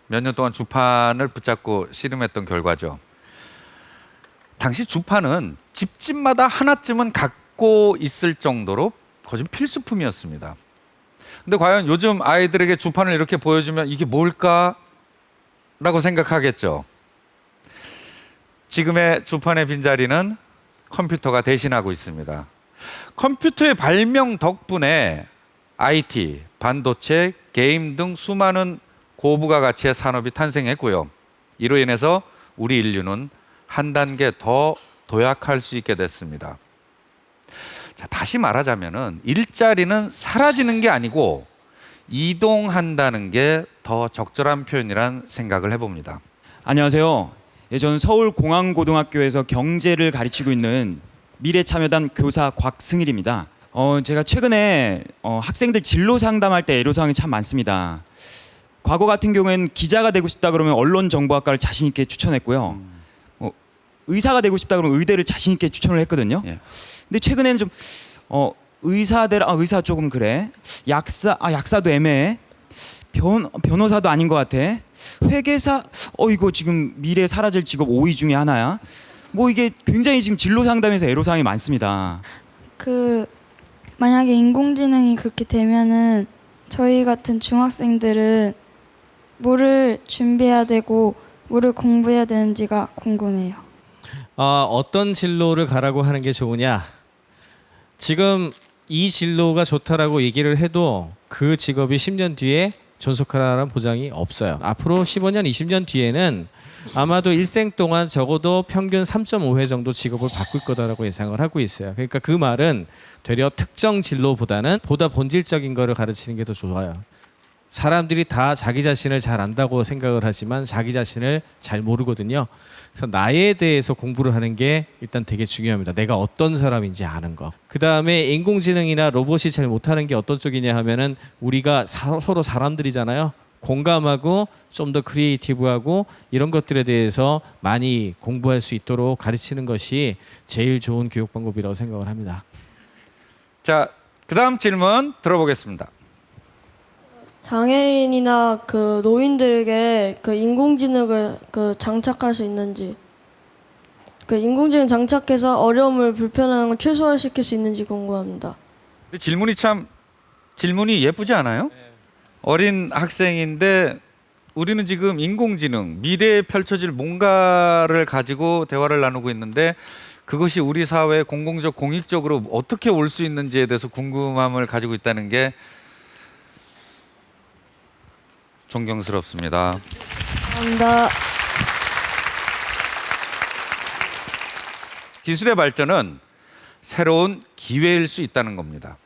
몇 년 동안 주판을 붙잡고 씨름했던 결과죠. 당시 주판은 집집마다 하나쯤은 갖고 있을 정도로 거진 필수품이었습니다. 근데 과연 요즘 아이들에게 주판을 이렇게 보여주면 이게 뭘까라고 생각하겠죠. 지금의 주판의 빈자리는 컴퓨터가 대신하고 있습니다. 컴퓨터의 발명 덕분에 IT, 반도체, 게임 등 수많은 고부가 가치의 산업이 탄생했고요. 이로 인해서 우리 인류는 한 단계 더 도약할 수 있게 됐습니다. 자, 다시 말하자면은 일자리는 사라지는 게 아니고 이동한다는 게 더 적절한 표현이란 생각을 해봅니다. 안녕하세요. 저는 서울공항고등학교에서 경제를 가르치고 있는 미래참여단 교사 곽승일입니다. 제가 최근에 학생들 진로 상담할 때 애로사항이 참 많습니다. 과거 같은 경우에는 기자가 되고 싶다 그러면 언론정보학과를 자신 있게 추천했고요. 의사가 되고 싶다 그러면 의대를 자신 있게 추천을 했거든요. 근데 최근에는 좀 의사 조금 그래. 약사도 애매해. 변호사도 아닌 것 같아. 회계사 이거 지금 미래 사라질 직업 5위 중에 하나야. 뭐 이게 굉장히 지금 진로 상담에서 애로사항이 많습니다. 만약에 인공지능이 그렇게 되면은 저희 같은 중학생들은 뭐를 준비해야 되고 뭐를 공부해야 되는지가 궁금해요. 어떤 진로를 가라고 하는 게 좋으냐? 지금 이 진로가 좋다라고 얘기를 해도 그 직업이 10년 뒤에 존속하라는 보장이 없어요. 앞으로 15년, 20년 뒤에는 아마도 일생 동안 적어도 평균 3.5회 정도 직업을 바꿀 거다라고 예상을 하고 있어요. 그러니까 그 말은 되려 특정 진로보다는 보다 본질적인 거를 가르치는 게 더 좋아요. 사람들이 다 자기 자신을 잘 안다고 생각을 하지만 자기 자신을 잘 모르거든요. 그래서 나에 대해서 공부를 하는 게 일단 되게 중요합니다. 내가 어떤 사람인지 아는 거. 그 다음에 인공지능이나 로봇이 제일 못하는 게 어떤 쪽이냐 하면은 우리가 서로 사람들이잖아요. 공감하고 좀 더 크리에이티브하고 이런 것들에 대해서 많이 공부할 수 있도록 가르치는 것이 제일 좋은 교육 방법이라고 생각을 합니다. 자, 그 다음 질문 들어보겠습니다. 장애인이나 노인들에게 인공지능을 장착할 수 있는지, 인공지능 장착해서 어려움을 불편함을 최소화시킬 수 있는지 궁금합니다. 근데 질문이 예쁘지 않아요? 어린 학생인데 우리는 지금 인공지능, 미래에 펼쳐질 뭔가를 가지고 대화를 나누고 있는데 그것이 우리 사회에 공공적, 공익적으로 어떻게 올 수 있는지에 대해서 궁금함을 가지고 있다는 게 존경스럽습니다. 감사합니다. 기술의 발전은 새로운 기회일 수 있다는 겁니다.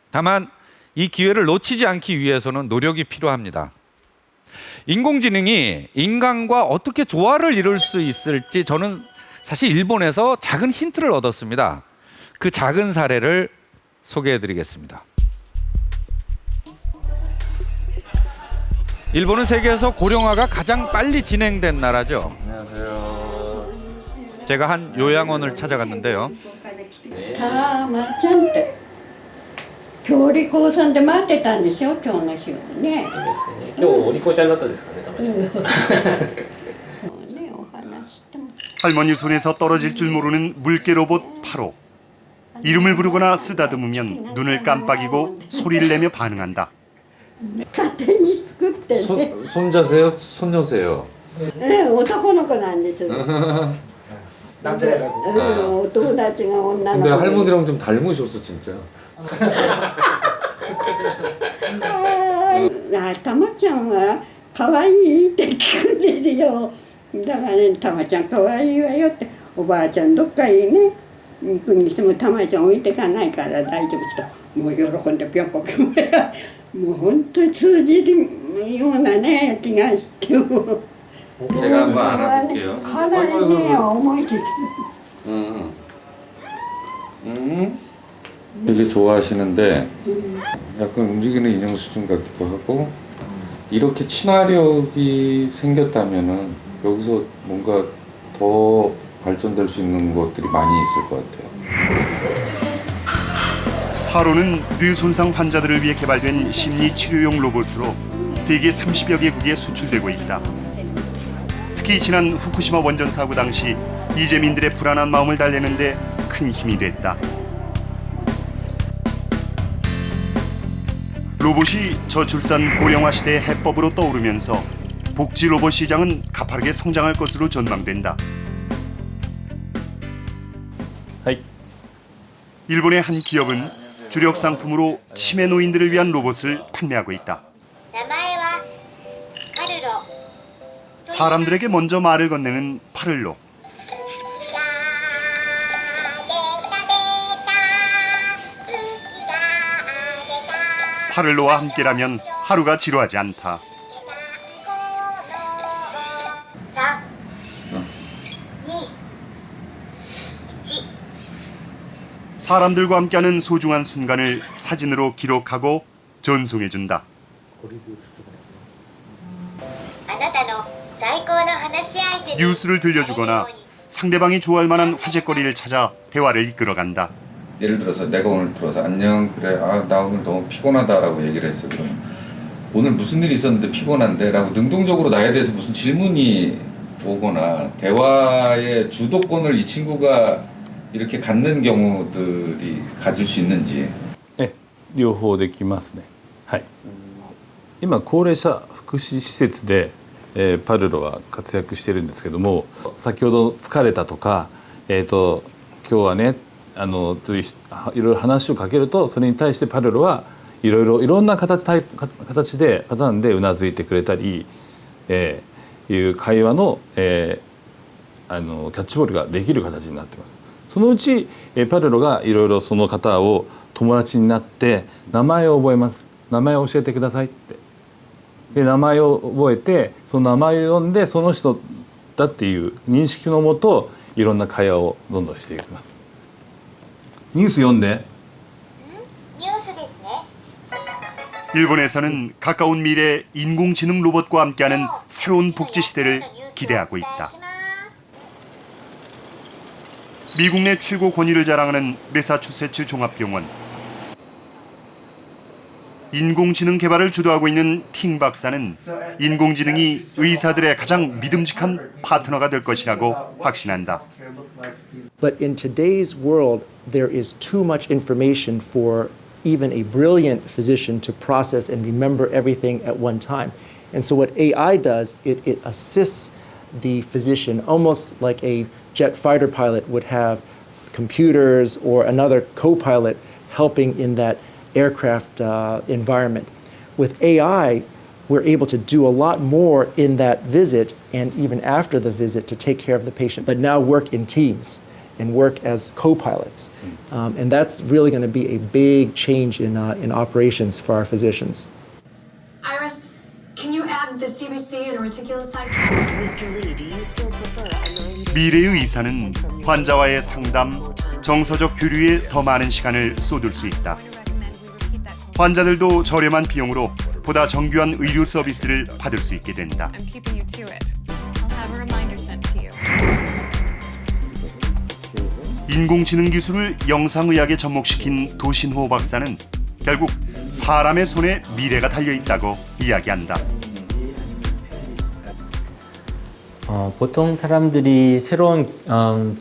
다만 이 기회를 놓치지 않기 위해서는 노력이 필요합니다. 인공지능이 인간과 어떻게 조화를 이룰 수 있을지 저는 사실 일본에서 작은 힌트를 얻었습니다. 그 작은 사례를 소개해드리겠습니다. 일본은 세계에서 고령화가 가장 빨리 진행된 나라죠. 안녕하세요. 제가 한 요양원을 찾아갔는데요. 今日高3で待ってたんですよ、今日の仕事ね。今日お利口ちゃんだったですかね、多分。 할머니 손에서 떨어질 줄 모르는 물개 로봇 파로. 이름을 부르거나 쓰다듬으면 눈을 깜빡이고 소리를 내며 반응한다. 손자세요? 손녀세요? 네, 男の子なんです。 남자애라고. お友達が女の子。 근데 할머니랑 좀 닮으셨어 진짜. たまちゃんは可愛いって聞くんですよ。だからね、たまちゃん可愛いわよって、おばあちゃんどっかにね行くにしてもたまちゃん置いてかないから大丈夫と、もう喜んでぴょんこぴょん。もう本当に通じるようなね気がして。 제가 한번 알아볼게요. かなりね重いです。 되게 좋아하시는데 약간 움직이는 인형 수준 같기도 하고 이렇게 친화력이 생겼다면은 여기서 뭔가 더 발전될 수 있는 것들이 많이 있을 것 같아요. 파로는 뇌 손상 환자들을 위해 개발된 심리 치료용 로봇으로 세계 30여 개국에 수출되고 있다. 특히 지난 후쿠시마 원전 사고 당시 이재민들의 불안한 마음을 달래는데 큰 힘이 됐다. 로봇이 저출산 고령화 시대의 해법으로 떠오르면서 복지 로봇 시장은 가파르게 성장할 것으로 전망된다. 일본의 한 기업은 주력 상품으로 치매 노인들을 위한 로봇을 판매하고 있다. 사람들에게 먼저 말을 건네는 파를로. 파를로와 함께라면 하루가 지루하지 않다. 사람들과 함께하는 소중한 순간을 사진으로 기록하고 전송해준다. 뉴스를 들려주거나 상대방이 좋아할 만한 화제거리를 찾아 대화를 이끌어간다. 예를 들어서 내가 오늘 들어서 안녕 그래 나 오늘 너무 피곤하다라고 얘기를 했어. 그럼 오늘 무슨 일이 있었는데 피곤한데? 라고 능동적으로 나에 대해서 무슨 질문이 오거나 대화의 주도권을 이 친구가 이렇게 갖는 경우들이 가질 수 있는지. 両方できますね。はい。今高齢者福祉施設で、パルロは活躍しているんですけども、先ほど疲れたとか、今日はねといういろいろ話をかけると、それに対してパルロはいろんな形でパターンでうなずいてくれたり、いう会話の、キャッチボールができる形になっています。そのうちパルロがいろいろその方を友達になって名前を覚えます。名前を教えてくださいって。で名前を覚えてその名前を呼んでその人だっていう認識のもといろんな会話をどんどんしていきます。ニュース読んで。ニュースですね。 일본에서는 가까운 미래 인공지능 로봇과 함께하는 새로운 복지 시대를 기대하고 있다. 미국 내 최고 권위를 자랑하는 매사추세츠 종합병원. 인공지능 개발을 주도하고 있는 팅 박사는 인공지능이 의사들의 가장 믿음직한 파트너가 될 것이라고 확신한다. But in today's world, there is too much information for even a brilliant physician to process and remember everything at one time. And so what AI does, it assists the physician almost like a jet fighter pilot would have computers or another co-pilot helping in that aircraft environment. With AI, we're able to do a lot more in that visit and even after the visit to take care of the patient, but now work in teams and work as co-pilots. And that's really going to be a big change in operations for our physicians. Iris, can you add the CBC and reticulocyte count? Mr. Lee, do you still prefer a 90-day? 미래의 의사는 환자와의 상담, 정서적 교류에 더 많은 시간을 쏟을 수 있다. 환자들도 저렴한 비용으로 보다 정교한 의료 서비스를 받을 수 있게 된다. I'm keeping you to it. I'll have a reminder sent to you. 인공지능 기술을 영상의학에 접목시킨 도신호 박사는 결국 사람의 손에 미래가 달려있다고 이야기한다. 보통 사람들이 새로운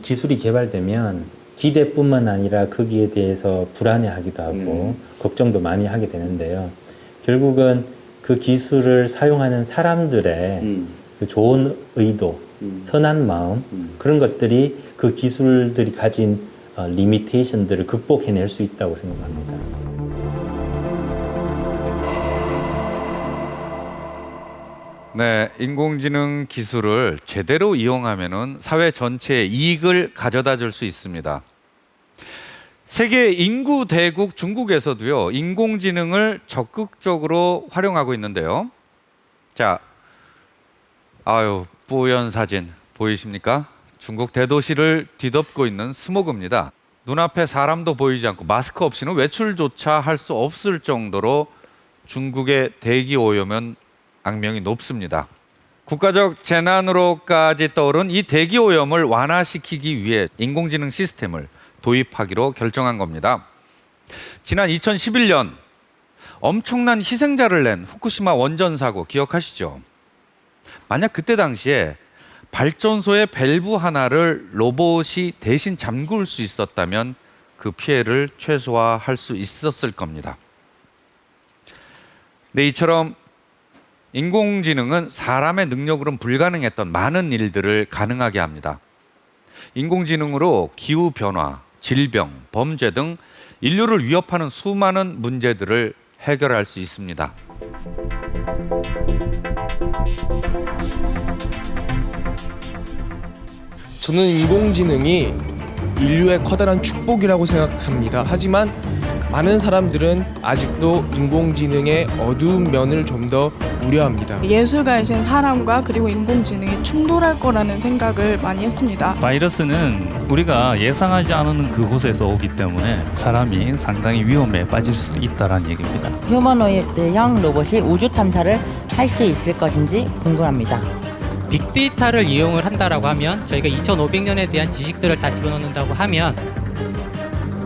기술이 개발되면 기대뿐만 아니라 거기에 대해서 불안해하기도 하고 걱정도 많이 하게 되는데요. 결국은 그 기술을 사용하는 사람들의 그 좋은 의도, 선한 마음 그런 것들이 그 기술들이 가진 리미테이션들을 극복해낼 수 있다고 생각합니다. 네, 인공지능 기술을 제대로 이용하면은 사회 전체에 이익을 가져다 줄 수 있습니다. 세계 인구 대국 중국에서도요, 인공지능을 적극적으로 활용하고 있는데요. 자, 뿌연 사진 보이십니까? 중국 대도시를 뒤덮고 있는 스모그입니다. 눈앞에 사람도 보이지 않고 마스크 없이는 외출조차 할 수 없을 정도로 중국의 대기 오염은 악명이 높습니다. 국가적 재난으로까지 떠오른 이 대기 오염을 완화시키기 위해 인공지능 시스템을 도입하기로 결정한 겁니다. 지난 2011년 엄청난 희생자를 낸 후쿠시마 원전 사고 기억하시죠? 만약 그때 당시에 발전소의 밸브 하나를 로봇이 대신 잠글 수 있었다면 그 피해를 최소화할 수 있었을 겁니다. 네, 이처럼 인공지능은 사람의 능력으로는 불가능했던 많은 일들을 가능하게 합니다. 인공지능으로 기후변화, 질병, 범죄 등 인류를 위협하는 수많은 문제들을 해결할 수 있습니다. 저는 인공지능이 인류의 커다란 축복이라고 생각합니다. 하지만 많은 사람들은 아직도 인공지능의 어두운 면을 좀 더 우려합니다. 예술가이신 사람과 그리고 인공지능이 충돌할 거라는 생각을 많이 했습니다. 바이러스는 우리가 예상하지 않은 그곳에서 오기 때문에 사람이 상당히 위험에 빠질 수 있다는 얘기입니다. 휴머노이드형 로봇이 우주 탐사를 할 수 있을 것인지 궁금합니다. 빅데이터를 이용을 한다라고 하면 저희가 2500년에 대한 지식들을 다 집어넣는다고 하면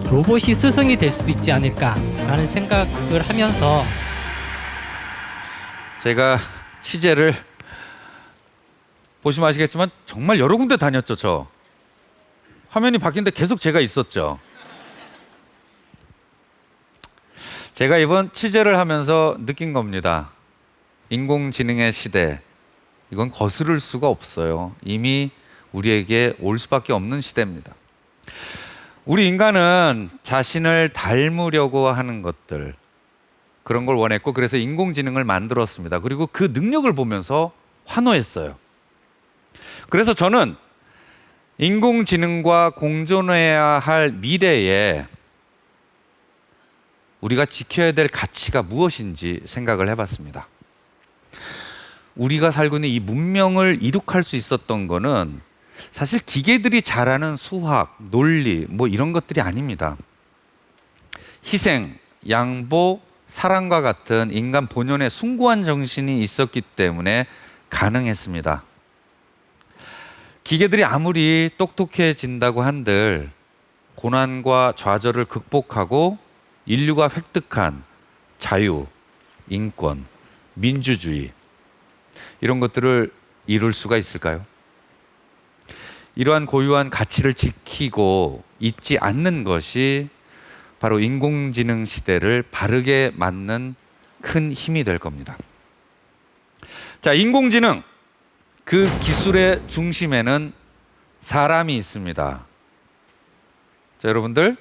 로봇이 스승이 될 수도 있지 않을까라는 생각을 하면서 제가 취재를 보시면 아시겠지만 정말 여러 군데 다녔죠. 저 화면이 바뀌는데 계속 제가 있었죠. 제가 이번 취재를 하면서 느낀 겁니다. 인공지능의 시대, 이건 거스를 수가 없어요. 이미 우리에게 올 수밖에 없는 시대입니다. 우리 인간은 자신을 닮으려고 하는 것들, 그런 걸 원했고 그래서 인공지능을 만들었습니다. 그리고 그 능력을 보면서 환호했어요. 그래서 저는 인공지능과 공존해야 할 미래에 우리가 지켜야 될 가치가 무엇인지 생각을 해봤습니다. 우리가 살고 있는 이 문명을 이룩할 수 있었던 거는 사실 기계들이 잘하는 수학, 논리 뭐 이런 것들이 아닙니다. 희생, 양보, 사랑과 같은 인간 본연의 숭고한 정신이 있었기 때문에 가능했습니다. 기계들이 아무리 똑똑해진다고 한들 고난과 좌절을 극복하고 인류가 획득한 자유, 인권, 민주주의 이런 것들을 이룰 수가 있을까요? 이러한 고유한 가치를 지키고 잊지 않는 것이 바로 인공지능 시대를 바르게 맞는 큰 힘이 될 겁니다. 자, 인공지능, 그 기술의 중심에는 사람이 있습니다. 자, 여러분들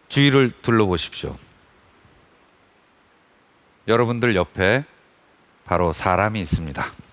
주위를 둘러보십시오. 여러분들 옆에 바로 사람이 있습니다.